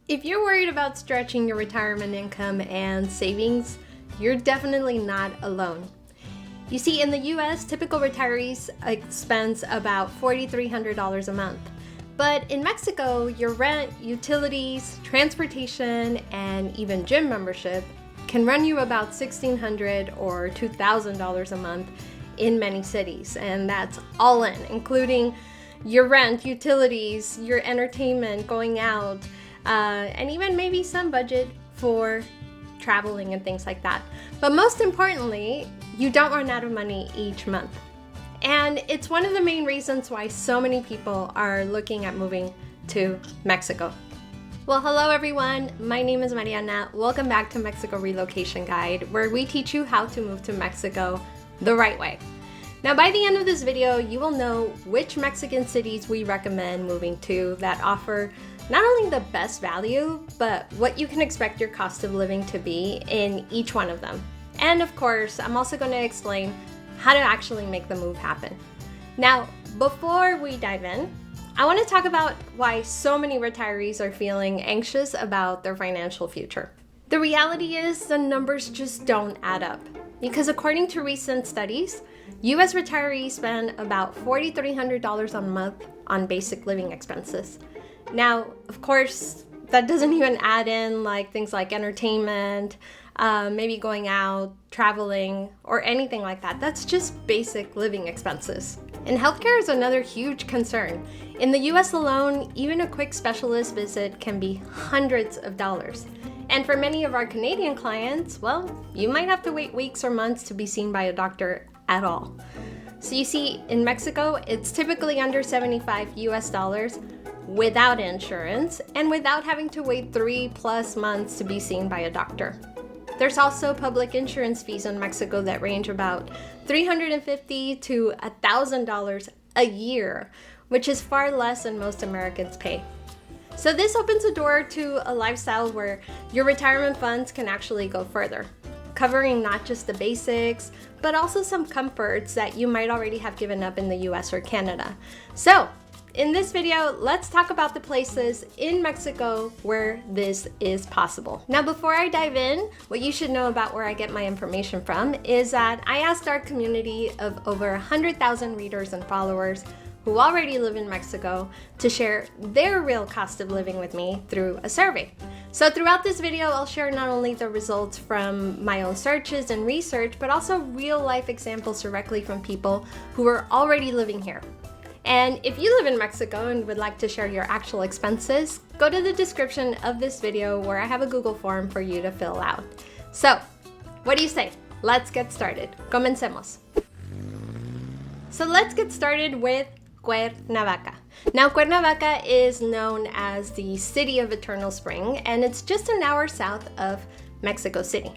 If you're worried about stretching your retirement income and savings, you're definitely not alone. You see, in the US, typical retirees expense about $4,300 a month. But in Mexico, your rent, utilities, transportation, and even gym membership can run you about $1,600 or $2,000 a month in many cities. And that's all in, including your rent, utilities, your entertainment, going out, and even maybe some budget for traveling and things like that. But most importantly, you don't run out of money each month. And it's one of the main reasons why so many people are looking at moving to Mexico. Well, hello everyone. My name is Mariana. Welcome back to Mexico Relocation Guide, where we teach you how to move to Mexico the right way. Now, by the end of this video, you will know which Mexican cities we recommend moving to that offer not only the best value, but what you can expect your cost of living to be in each one of them. And of course, I'm also going to explain how to actually make the move happen. Now, before we dive in, I want to talk about why so many retirees are feeling anxious about their financial future. The reality is the numbers just don't add up, because according to recent studies, US retirees spend about $4,300 a month on basic living expenses. Now, of course, that doesn't even add in like things like entertainment, maybe going out, traveling, or anything like that. That's just basic living expenses. And healthcare is another huge concern. In the US alone, even a quick specialist visit can be hundreds of dollars. And for many of our Canadian clients, well, you might have to wait weeks or months to be seen by a doctor at all. So you see, in Mexico, it's typically under $75 US without insurance and without having to wait 3+ months to be seen by a doctor. There's also public insurance fees in Mexico that range about $350 to $1,000 a year, which is far less than most Americans pay. So this opens the door to a lifestyle where your retirement funds can actually go further, covering not just the basics, but also some comforts that you might already have given up in the US or Canada. So in this video, let's talk about the places in Mexico where this is possible. Now, before I dive in, what you should know about where I get my information from is that I asked our community of over 100,000 readers and followers who already live in Mexico to share their real cost of living with me through a survey. So throughout this video, I'll share not only the results from my own searches and research, but also real life examples directly from people who are already living here. And if you live in Mexico and would like to share your actual expenses, go to the description of this video where I have a Google form for you to fill out. So, what do you say? Let's get started. Comencemos. So let's get started with Cuernavaca. Now, Cuernavaca is known as the City of Eternal Spring, and it's just an hour south of Mexico City.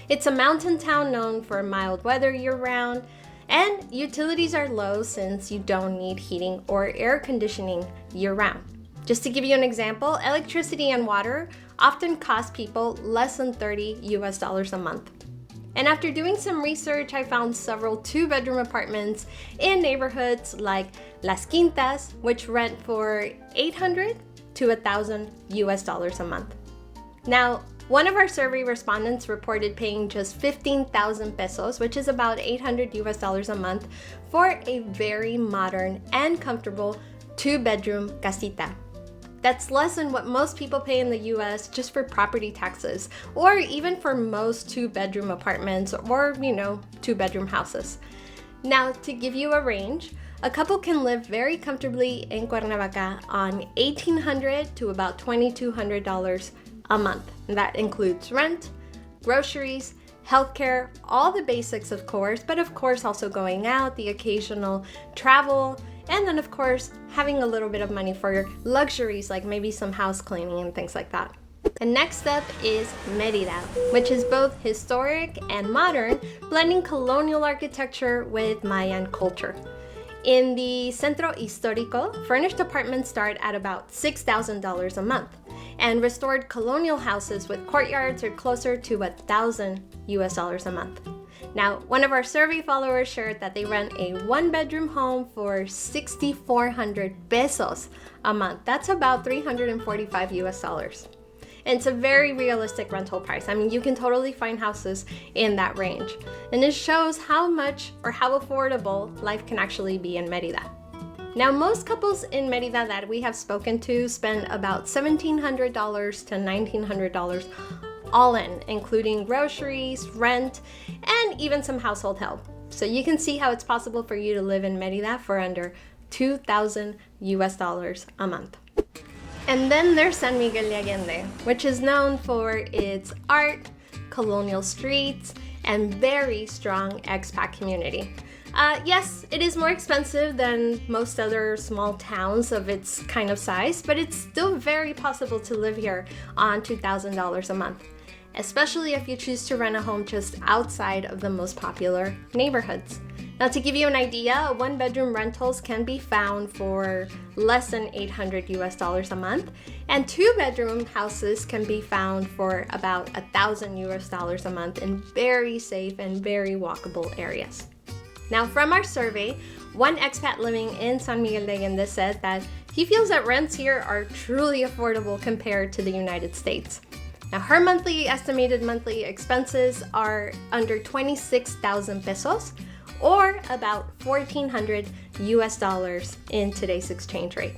It's a mountain town known for mild weather year-round, and utilities are low since you don't need heating or air conditioning year-round. Just to give you an example, electricity and water often cost people less than $30 US a month. And after doing some research, I found several 2-bedroom apartments in neighborhoods like Las Quintas, which rent for $800 to $1,000 US a month. Now, one of our survey respondents reported paying just 15,000 pesos, which is about $800 US a month, for a very modern and comfortable 2-bedroom casita. That's less than what most people pay in the US just for property taxes, or even for most 2-bedroom apartments or, 2-bedroom houses. Now, to give you a range, a couple can live very comfortably in Cuernavaca on $1,800 to about $2,200 a month. And that includes rent, groceries, healthcare, all the basics of course, but of course also going out, the occasional travel, and then of course having a little bit of money for your luxuries like maybe some house cleaning and things like that. The next up is Merida, which is both historic and modern, blending colonial architecture with Mayan culture. In the Centro Histórico, furnished apartments start at about $6,000 a month, and restored colonial houses with courtyards are closer to $1,000 US a month. Now, one of our survey followers shared that they rent a 1-bedroom home for 6,400 pesos a month. That's about $345 US. And it's a very realistic rental price. I mean, you can totally find houses in that range. And it shows how much or how affordable life can actually be in Merida. Now, most couples in Merida that we have spoken to spend about $1,700 to $1,900 all in, including groceries, rent, and even some household help. So you can see how it's possible for you to live in Merida for under $2,000 a month. And then there's San Miguel de Allende, which is known for its art, colonial streets, and very strong expat community. Yes, it is more expensive than most other small towns of its kind of size, but it's still very possible to live here on $2,000 a month, especially if you choose to rent a home just outside of the most popular neighborhoods. Now, to give you an idea, one-bedroom rentals can be found for less than $800 a month, and two-bedroom houses can be found for about $1,000 a month in very safe and very walkable areas. Now, from our survey, one expat living in San Miguel de Allende said that he feels that rents here are truly affordable compared to the United States. Now, her estimated monthly expenses are under 26,000 pesos, or about $1,400 in today's exchange rate.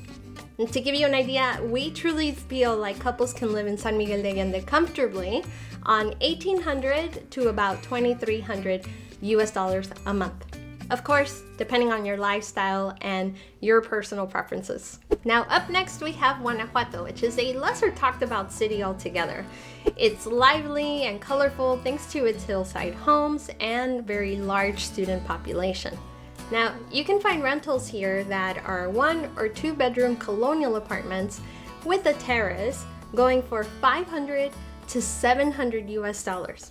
And to give you an idea, we truly feel like couples can live in San Miguel de Allende comfortably on $1,800 to about $2,300 a month. Of course, depending on your lifestyle and your personal preferences. Now, up next we have Guanajuato, which is a lesser talked about city altogether. It's lively and colorful thanks to its hillside homes and very large student population. Now, you can find rentals here that are 1 or 2 bedroom colonial apartments with a terrace going for $500 to $700.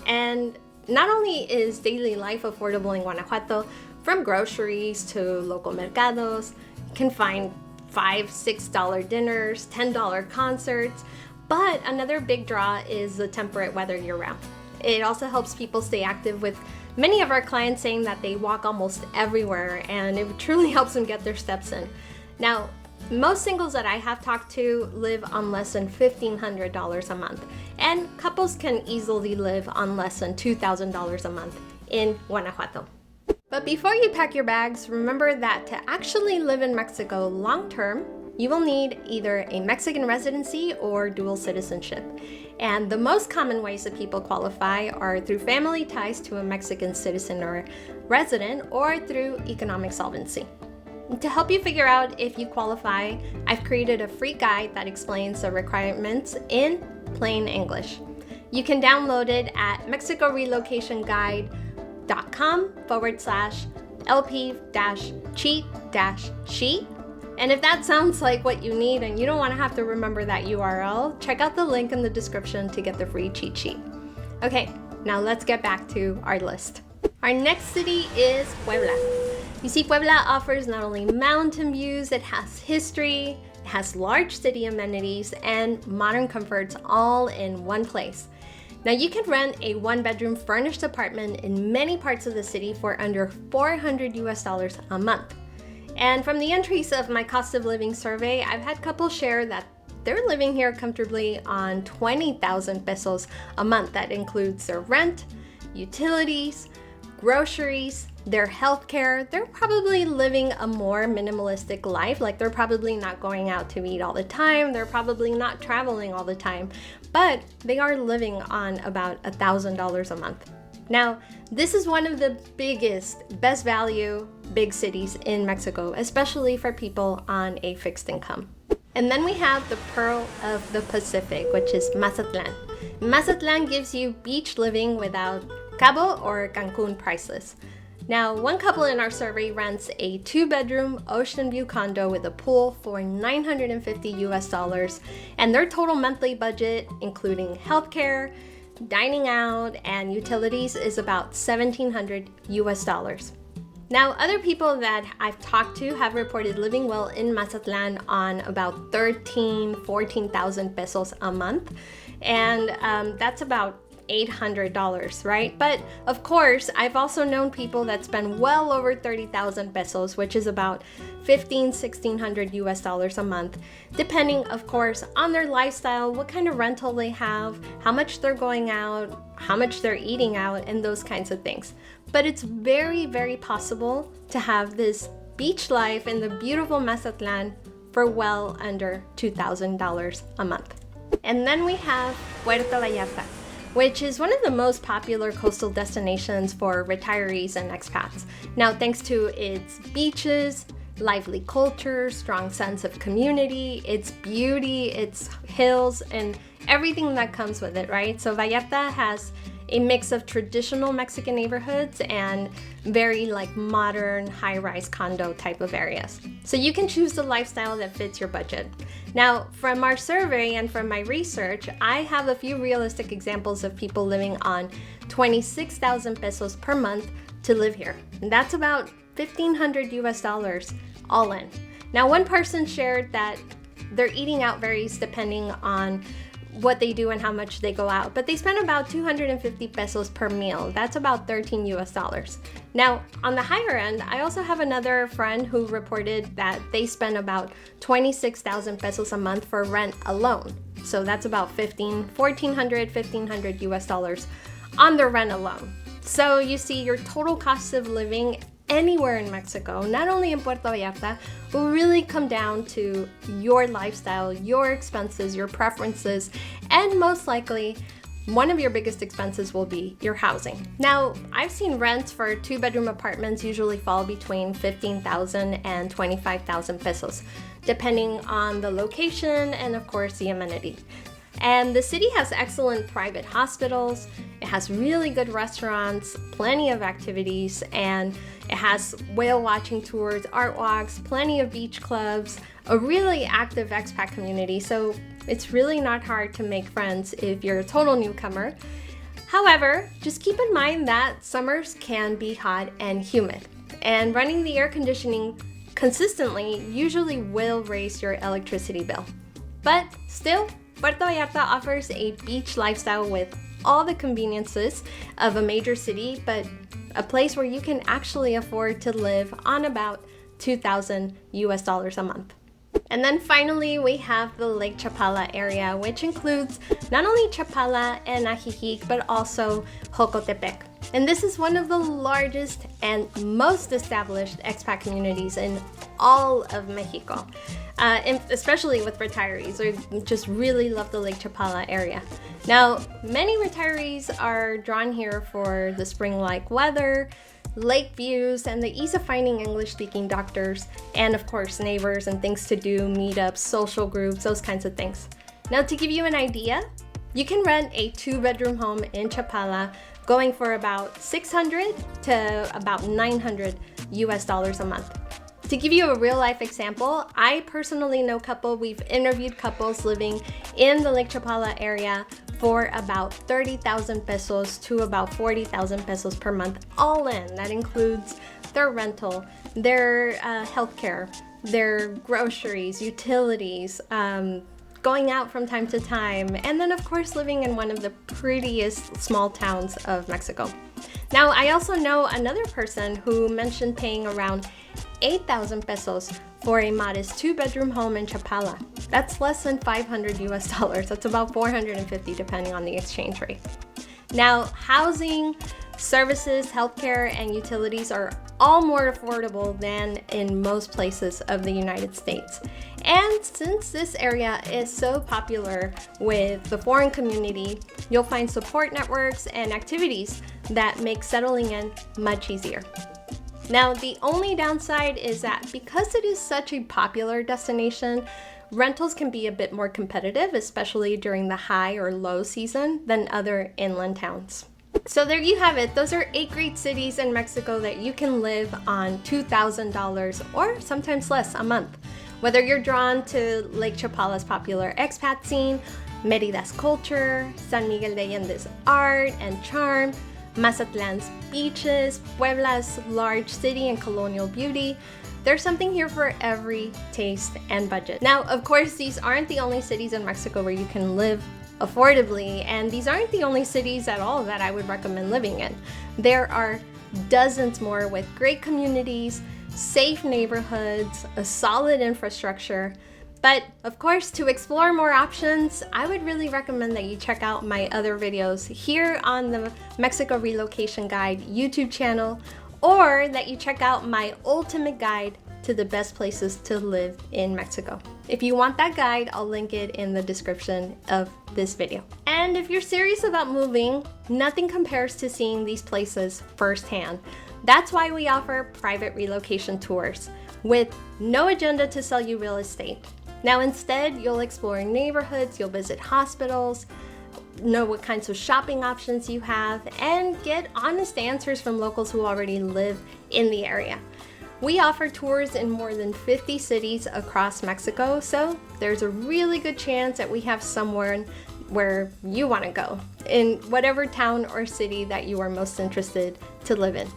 And not only is daily life affordable in Guanajuato, from groceries to local mercados, you can find $5, $6 dinners, $10 concerts, but another big draw is the temperate weather year-round. It also helps people stay active, with many of our clients saying that they walk almost everywhere, and it truly helps them get their steps in. Now, most singles that I have talked to live on less than $1,500 a month, and couples can easily live on less than $2,000 a month in Guanajuato. But before you pack your bags, remember that to actually live in Mexico long-term, you will need either a Mexican residency or dual citizenship. And the most common ways that people qualify are through family ties to a Mexican citizen or resident, or through economic solvency. To help you figure out if you qualify, I've created a free guide that explains the requirements in plain English. You can download it at mexicorelocationguide.com/LP-cheat-sheet. And if that sounds like what you need and you don't want to have to remember that URL, check out the link in the description to get the free cheat sheet. Okay, now let's get back to our list. Our next city is Puebla. You see, Puebla offers not only mountain views, it has history, it has large city amenities, and modern comforts all in one place. Now, you can rent a one-bedroom furnished apartment in many parts of the city for under $400 a month. And from the entries of my cost of living survey, I've had couples share that they're living here comfortably on 20,000 pesos a month. That includes their rent, utilities, groceries, their healthcare. They're probably living a more minimalistic life. Like, they're probably not going out to eat all the time. They're probably not traveling all the time, but they are living on about $1,000 a month. Now, this is one of the biggest, best value big cities in Mexico, especially for people on a fixed income. And then we have the Pearl of the Pacific, which is Mazatlan. Mazatlan gives you beach living without Cabo or Cancun prices. Now, one couple in our survey rents a 2-bedroom ocean view condo with a pool for $950, and their total monthly budget, including healthcare, dining out, and utilities, is about $1,700. Now, other people that I've talked to have reported living well in Mazatlan on about 14,000 pesos a month, and that's about $800, right? But of course, I've also known people that spend well over 30,000 pesos, which is about $1,600 US dollars a month, depending, of course, on their lifestyle, what kind of rental they have, how much they're going out, how much they're eating out, and those kinds of things. But it's very, very possible to have this beach life in the beautiful Mazatlan for well under $2,000 a month. And then we have Puerto Vallarta, which is one of the most popular coastal destinations for retirees and expats. Now, thanks to its beaches, lively culture, strong sense of community, its beauty, its hills, and everything that comes with it, right? So Vallarta has a mix of traditional Mexican neighborhoods and very modern high-rise condo type of areas. So you can choose the lifestyle that fits your budget. Now, from our survey and from my research, I have a few realistic examples of people living on 26,000 pesos per month to live here. And that's about $1,500 US dollars all in. Now, one person shared that their eating out varies depending on what they do and how much they go out, but they spend about 250 pesos per meal. That's about 13 US dollars. Now, on the higher end, I also have another friend who reported that they spend about 26,000 pesos a month for rent alone. So that's about 1,400 US dollars on their rent alone. So you see, your total cost of living anywhere in Mexico, not only in Puerto Vallarta, will really come down to your lifestyle, your expenses, your preferences, and most likely, one of your biggest expenses will be your housing. Now, I've seen rents for 2-bedroom apartments usually fall between 15,000 and 25,000 pesos, depending on the location and of course the amenity. And the city has excellent private hospitals, it has really good restaurants, plenty of activities, and it has whale watching tours, art walks, plenty of beach clubs, a really active expat community, so it's really not hard to make friends if you're a total newcomer. However, just keep in mind that summers can be hot and humid, and running the air conditioning consistently usually will raise your electricity bill. But still, Puerto Vallarta offers a beach lifestyle with all the conveniences of a major city, but a place where you can actually afford to live on about 2,000 US dollars a month. And then finally, we have the Lake Chapala area, which includes not only Chapala and Ajijic, but also Jocotepec. And this is one of the largest and most established expat communities in all of Mexico, especially with retirees who just really love the Lake Chapala area. Now, many retirees are drawn here for the spring-like weather, lake views, and the ease of finding English-speaking doctors, and of course neighbors and things to do, meetups, social groups, those kinds of things. Now, to give you an idea, you can rent a 2-bedroom home in Chapala going for about 600 to about 900 US dollars a month. To give you a real life example, I personally know we've interviewed couples living in the Lake Chapala area for about 30,000 pesos to about 40,000 pesos per month, all in. That includes their rental, their healthcare, their groceries, utilities, going out from time to time, and then of course living in one of the prettiest small towns of Mexico. Now, I also know another person who mentioned paying around 8,000 pesos for a modest 2-bedroom home in Chapala. That's less than 500 US dollars. That's about 450 depending on the exchange rate. Now, housing, services, healthcare, and utilities are all more affordable than in most places of the United States. And since this area is so popular with the foreign community, you'll find support networks and activities that make settling in much easier. Now, the only downside is that because it is such a popular destination, rentals can be a bit more competitive, especially during the high or low season, than other inland towns. So there you have it. Those are 8 great cities in Mexico that you can live on $2,000 or sometimes less a month. Whether you're drawn to Lake Chapala's popular expat scene, Merida's culture, San Miguel de Allende's art and charm, Mazatlan's beaches, Puebla's large city and colonial beauty, there's something here for every taste and budget. Now, of course, these aren't the only cities in Mexico where you can live affordably. And these aren't the only cities at all that I would recommend living in. There are dozens more with great communities, safe neighborhoods, a solid infrastructure. But of course, to explore more options, I would really recommend that you check out my other videos here on the Mexico Relocation Guide YouTube channel, or that you check out my ultimate guide to the best places to live in Mexico. If you want that guide, I'll link it in the description of this video. And if you're serious about moving, nothing compares to seeing these places firsthand. That's why we offer private relocation tours with no agenda to sell you real estate. Now instead, you'll explore neighborhoods, you'll visit hospitals, know what kinds of shopping options you have, and get honest answers from locals who already live in the area. We offer tours in more than 50 cities across Mexico, so there's a really good chance that we have somewhere where you want to go, in whatever town or city that you are most interested to live in.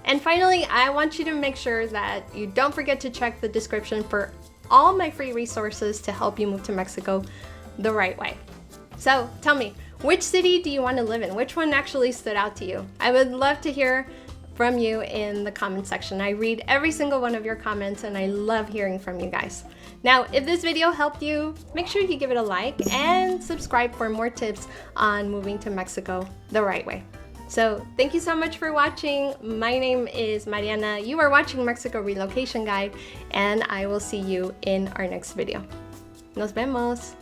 And finally, I want you to make sure that you don't forget to check the description for all my free resources to help you move to Mexico the right way. So tell me, which city do you want to live in? Which one actually stood out to you? I would love to hear from you in the comment section. I read every single one of your comments and I love hearing from you guys. Now, if this video helped you, make sure you give it a like and subscribe for more tips on moving to Mexico the right way. So thank you so much for watching. My name is Mariana. You are watching Mexico Relocation Guide, and I will see you in our next video. Nos vemos.